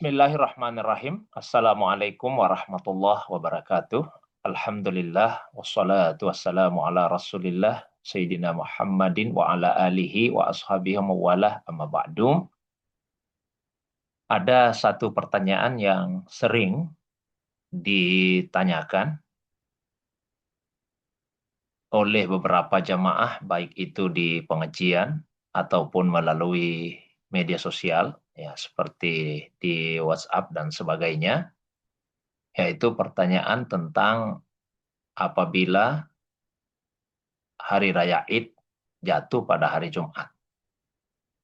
Bismillahirrahmanirrahim. Assalamualaikum warahmatullahi wabarakatuh. Alhamdulillah wassalatu wassalamu ala Rasulillah Sayyidina Muhammadin wa ala alihi wa ashabihi mawalah amma ba'du. Ada satu pertanyaan yang sering ditanyakan oleh beberapa jamaah, baik itu di pengajian ataupun melalui media sosial, ya seperti di WhatsApp dan sebagainya, yaitu pertanyaan tentang apabila hari raya Id jatuh pada hari Jumat.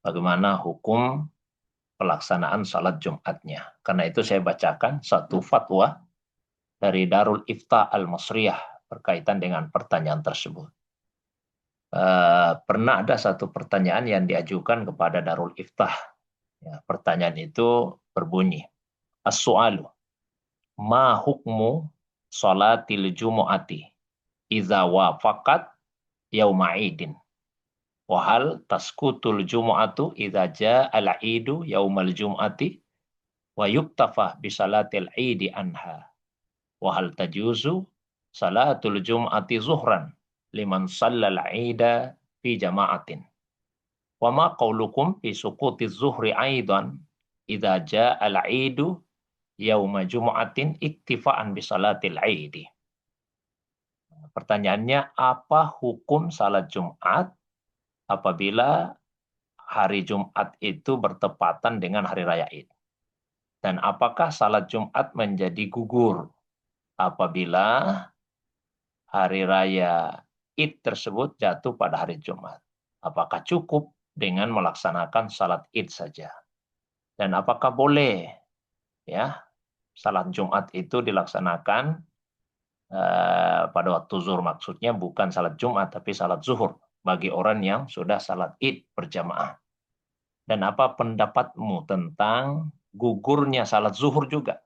Bagaimana hukum pelaksanaan salat Jumatnya? Karena itu saya bacakan satu fatwa dari Darul Ifta Al-Masriyah berkaitan dengan pertanyaan tersebut. Pernah ada satu pertanyaan yang diajukan kepada Darul Iftah. Ya, pertanyaan itu berbunyi, As-su'alu, ma hukmu salatil jumu'ati idza wafaqat yauma idin? Wahal taskutul jumu'atu idza ja'al idu yaumal jum'ati wa yuktafa bisalatil idi anha? Wahal tajuzu salatul jum'ati zuhran liman sallal ida fi jama'atin? Wa ma qaulukum fi suquti zuhri aidan idza ja'al idu yauma jum'atin iktifa'an bisalatil idi? Pertanyaannya, apa hukum salat Jumat apabila hari Jumat itu bertepatan dengan hari raya Id? Dan apakah salat Jumat menjadi gugur apabila hari raya Id tersebut jatuh pada hari Jumat? Apakah cukup dengan melaksanakan salat Id saja? Dan apakah boleh ya salat Jumat itu dilaksanakan pada waktu zuhur, maksudnya bukan salat Jumat tapi salat zuhur bagi orang yang sudah salat Id berjamaah? Dan apa pendapatmu tentang gugurnya salat zuhur juga?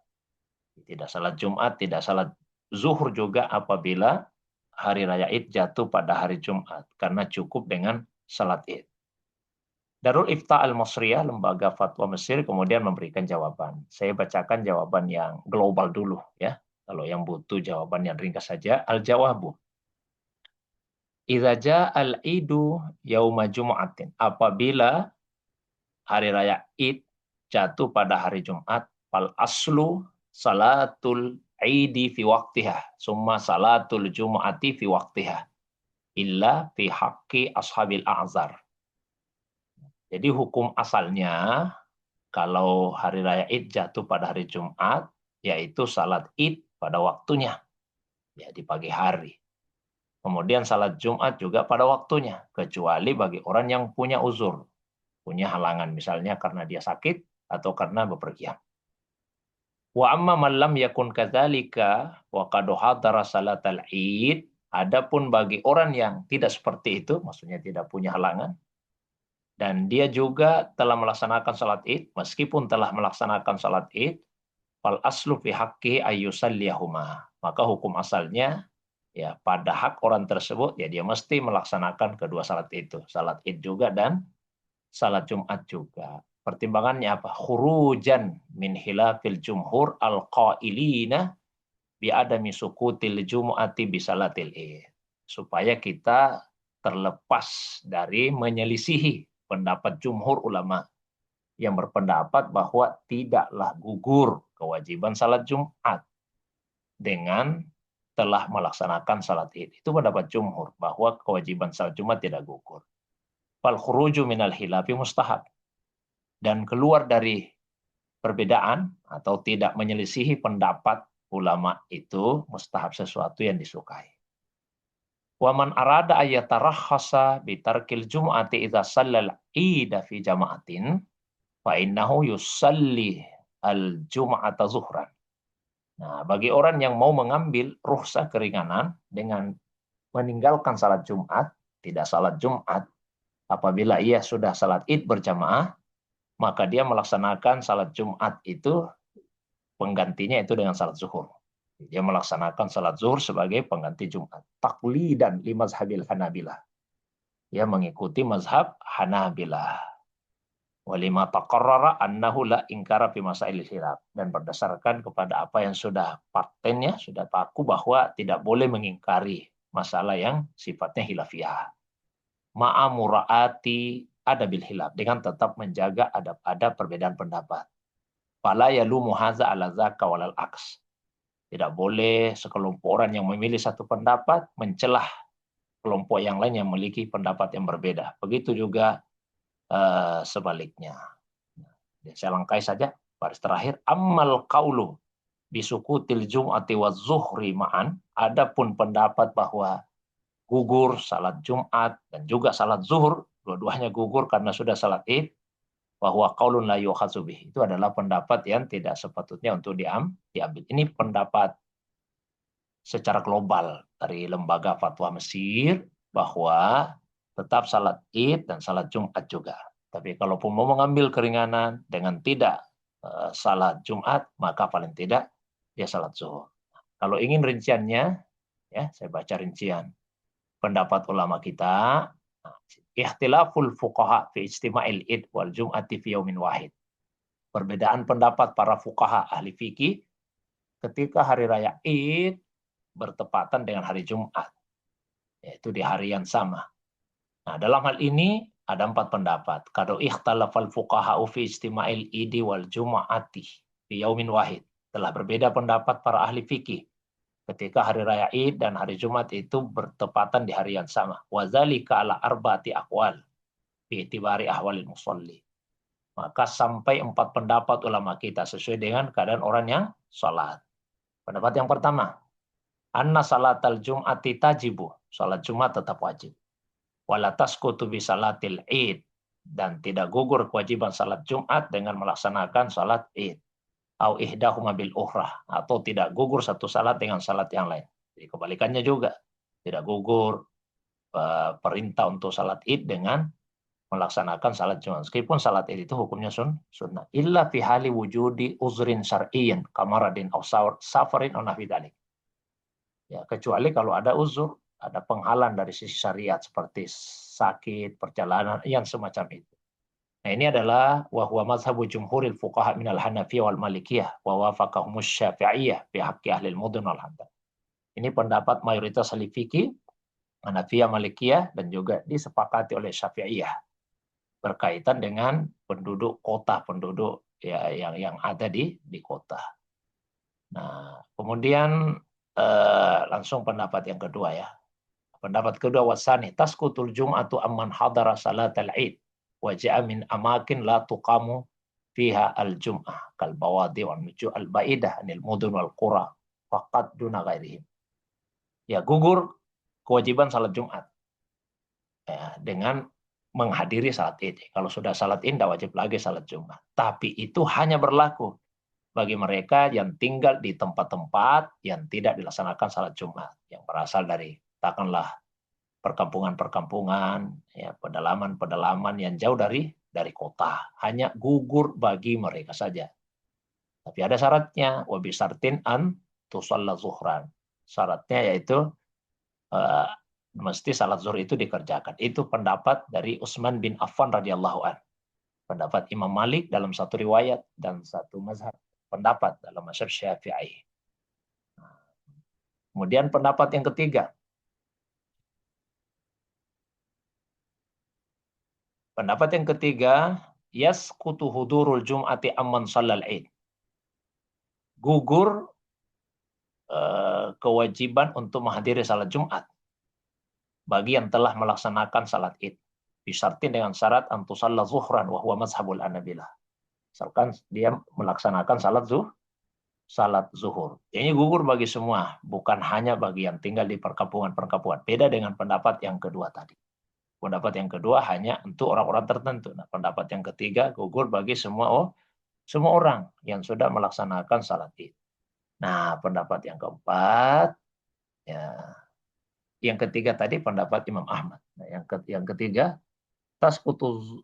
Tidak salat Jumat, tidak salat zuhur juga apabila hari raya Id jatuh pada hari Jumat, karena cukup dengan salat Id. Darul Ifta Al-Masriyah, lembaga fatwa Mesir, kemudian memberikan jawaban. Saya bacakan jawaban yang global dulu ya. Kalau yang butuh jawaban yang ringkas saja, al-jawabu. Idza ja'al idu yauma jumu'atin. Apabila hari raya Id jatuh pada hari Jumat, fal aslu salatul Idi fi waqtiha, summa salatul Jumu'ati fi waqtiha, illa fi haqqi ashabil a'zar. Jadi hukum asalnya, kalau hari raya Id jatuh pada hari Jumat, yaitu salat Id pada waktunya, ya di pagi hari. Kemudian salat Jumat juga pada waktunya, kecuali bagi orang yang punya uzur, punya halangan, misalnya karena dia sakit atau karena bepergian. Wa amma man lam yakun kadzalika wa qad hadara salatal Id, adapun bagi orang yang tidak seperti itu, maksudnya tidak punya halangan, dan dia juga telah melaksanakan salat Id, meskipun telah melaksanakan salat Id, fal aslu fi haqqi ayyusalliyahuma. Maka hukum asalnya, ya pada hak orang tersebut, ya dia mesti melaksanakan kedua salat itu, salat Id juga dan salat Jumat juga. Pertimbangannya apa? Khurujan min hilafil jumhur al-qailina bi adami sukutil jumu'ati bi salatil Id. Supaya kita terlepas dari menyelisihi pendapat jumhur ulama yang berpendapat bahwa tidaklah gugur kewajiban salat Jumat dengan telah melaksanakan salat Id. Itu pendapat jumhur, bahwa kewajiban salat Jumat tidak gugur. Fal khuruju minal hilafi mustahab. Dan keluar dari perbedaan atau tidak menyelisihi pendapat ulama itu mustahab, sesuatu yang disukai. Wa man arada ayatarahhasa bitarkil jum'ati idza sallal ida fi jama'atin fa innahu yusalli al jum'ata zuhran. Nah, bagi orang yang mau mengambil rukhsah keringanan dengan meninggalkan salat Jumat, tidak salat Jumat, apabila ia sudah salat Id berjamaah, maka dia melaksanakan salat Jumat itu penggantinya itu dengan salat zuhur. Dia melaksanakan salat zuhur sebagai pengganti Jumat. Taqlidan li mazhabil Hanabilah. Dia mengikuti mazhab Hanabilah. Walima taqarrara annahu la ingkara fi masailil khilaf, dan berdasarkan kepada apa yang sudah patennya, sudah baku bahwa tidak boleh mengingkari masalah yang sifatnya khilafiyah. Ma'a muraati adabil khilaf, dengan tetap menjaga adab-adab perbedaan pendapat. Fala yalumu hadza ala dzaka walal aks. Tidak boleh sekelompok orang yang memilih satu pendapat mencelah kelompok yang lain yang memiliki pendapat yang berbeda. Begitu juga sebaliknya. Saya langkai saja baris terakhir. Ammal qaulu bisukutil jum'ati wa zuhri ma'an. Adapun pendapat bahwa gugur salat Jumat dan juga salat zuhur, dua-duanya gugur karena sudah salat Id, bahwa qaulun la yu'khadzu bih. Itu adalah pendapat yang tidak sepatutnya untuk diambil. Ini pendapat secara global dari lembaga fatwa Mesir bahwa tetap salat Id dan salat Jumat juga. Tapi kalaupun mau mengambil keringanan dengan tidak salat Jumat, maka paling tidak dia salat zuhur. Kalau ingin rinciannya, ya saya baca rincian pendapat ulama kita. Ikhtilaful fuqaha fi istima'il id wal jum'ati fi yaumin wahid. Perbedaan pendapat para fuqaha ahli fikih ketika hari raya Id bertepatan dengan hari Jumat, yaitu di hari yang sama. Nah, dalam hal ini ada 4 pendapat. Kalau ikhtalafal fuqaha'u fi istima'il idi wal juma'ati fi yaumin wahid. Telah berbeda pendapat para ahli fikih ketika hari raya Id dan hari Jumat itu bertepatan di hari yang sama. Wa dzalika ala arba'ati aqwal fi itibari ahwalil musalli. Maka sampai 4 pendapat ulama kita sesuai dengan keadaan orang yang sholat. Pendapat yang pertama, anna salatal jum'ati tajibu. Salat Jumat tetap wajib. Wala tasqutu bi salatil id, dan tidak gugur kewajiban salat Jumat dengan melaksanakan salat Id. Au ihdahuma bil ukhrah, atau tidak gugur satu salat dengan salat yang lain. Jadi kebalikannya juga, tidak gugur perintah untuk salat Id dengan melaksanakan salat Jumat. Meskipun salat Id itu hukumnya sunnah. Illa fi hali wujudi uzrin syar'iyyin kamaradin aw safarin aw nahwi dzalik. Ya, kecuali kalau ada uzur, ada penghalang dari sisi syariat seperti sakit, perjalanan, yang semacam itu. Nah, ini adalah wa huwa mazhabu jumhuril fuqaha minal Hanafiyah wal Malikiyah wa wafaqahumus Syafi'iyah fi haqqi ahli al-mudun wal hamdan. Ini pendapat mayoritas ahli fikih Hanafiyah, Malikiyah, dan juga disepakati oleh Syafi'iyah berkaitan dengan penduduk kota, penduduk ya yang ada di kota. Nah, kemudian langsung pendapat yang kedua ya. Pendapat kedua wasani tasqutul jum'atu amman hadara salatal id wa ja'a min amakin la tuqamu fiha al-jum'ah kal bawadi wal nuju' al ba'idah anil mudun wal qura faqat duna ghairihim. Ya, gugur kewajiban salat Jumat ya, dengan menghadiri salat Id. Kalau sudah salat Id tidak wajib lagi salat Jumat. Tapi itu hanya berlaku bagi mereka yang tinggal di tempat-tempat yang tidak dilaksanakan salat Jumat, yang berasal dari katakanlah perkampungan-perkampungan, ya, pedalaman-pedalaman yang jauh dari kota. Hanya gugur bagi mereka saja. Tapi ada syaratnya, wa bisartin an tusalla zuhran. Syaratnya yaitu mesti salat zuhur itu dikerjakan. Itu pendapat dari Utsman bin Affan radhiyallahu an. Pendapat Imam Malik dalam satu riwayat dan satu mazhab pendapat dalam mazhab Syafi'i. Kemudian pendapat yang ketiga. Pendapat yang ketiga, yasqutu hudurul jum'ati amman shallal id. Gugur kewajiban untuk menghadiri salat Jumat bagi yang telah melaksanakan salat Id. Bisartin dengan syarat antusalla zuhran wa huwa mazhabul Hanabilah. Misalkan dia melaksanakan salat zuhur. Ini gugur bagi semua, bukan hanya bagi yang tinggal di perkampungan-perkampungan. Beda dengan pendapat yang kedua tadi. Pendapat yang kedua hanya untuk orang-orang tertentu. Nah, pendapat yang ketiga gugur bagi semua orang yang sudah melaksanakan salat Id. Nah, pendapat yang keempat, ya, yang ketiga tadi pendapat Imam Ahmad. Nah, yang ketiga, tasqutu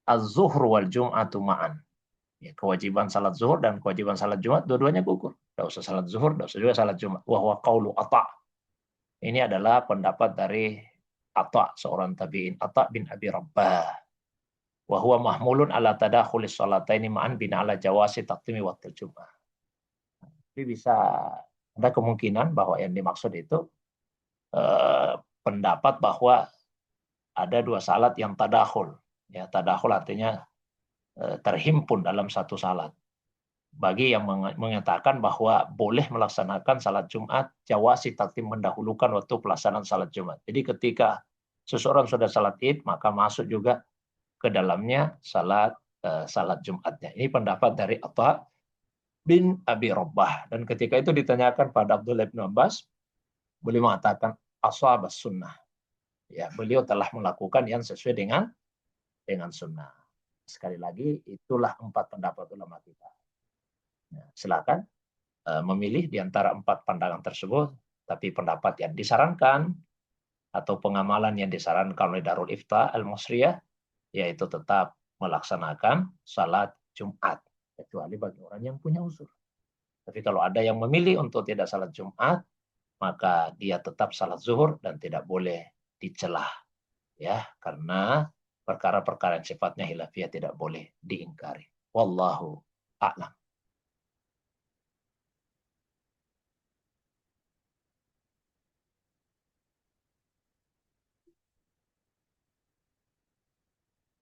az-zuhr wal jum'atu ma'an. Ya, kewajiban salat zuhur dan kewajiban salat Jumat dua-duanya gugur. Tidak usah salat zuhur, tidak usah juga salat Jumat. Wa huwa qaulu Atha. Ini adalah pendapat dari Atha, seorang tabi'in, Atha bin Abi Rabbah. wa huwa mahmulun ala tadakhulis salataini ma'an bina ala jawasi taqdimi waqtil Jum'ah. Jadi bisa ada kemungkinan bahwa yang dimaksud itu pendapat bahwa ada dua salat yang tadakhul. Ya, tadakhul artinya terhimpun dalam satu salat. Bagi yang mengatakan bahwa boleh melaksanakan salat Jumat, jawasi takdim mendahulukan waktu pelaksanaan salat Jumat. Jadi ketika seseorang sudah salat Id, maka masuk juga ke dalamnya salat Jumatnya. Ini pendapat dari Atha bin Abi Rabbah. Dan ketika itu ditanyakan pada Abdullah bin Abbas, beliau mengatakan ashabas sunnah. Ya, beliau telah melakukan yang sesuai dengan sunnah. Sekali lagi, itulah 4 pendapat ulama kita. Ya, silakan memilih di antara 4 pandangan tersebut, tapi pendapat yang disarankan atau pengamalan yang disarankan oleh Darul Ifta Al-Masriyah, yaitu tetap melaksanakan salat Jumat, kecuali bagi orang yang punya uzur. Tapi kalau ada yang memilih untuk tidak salat Jumat, maka dia tetap salat zuhur dan tidak boleh dicelah. Ya, karena perkara-perkara yang sifatnya hilafiyah tidak boleh diingkari. Wallahu a'lam.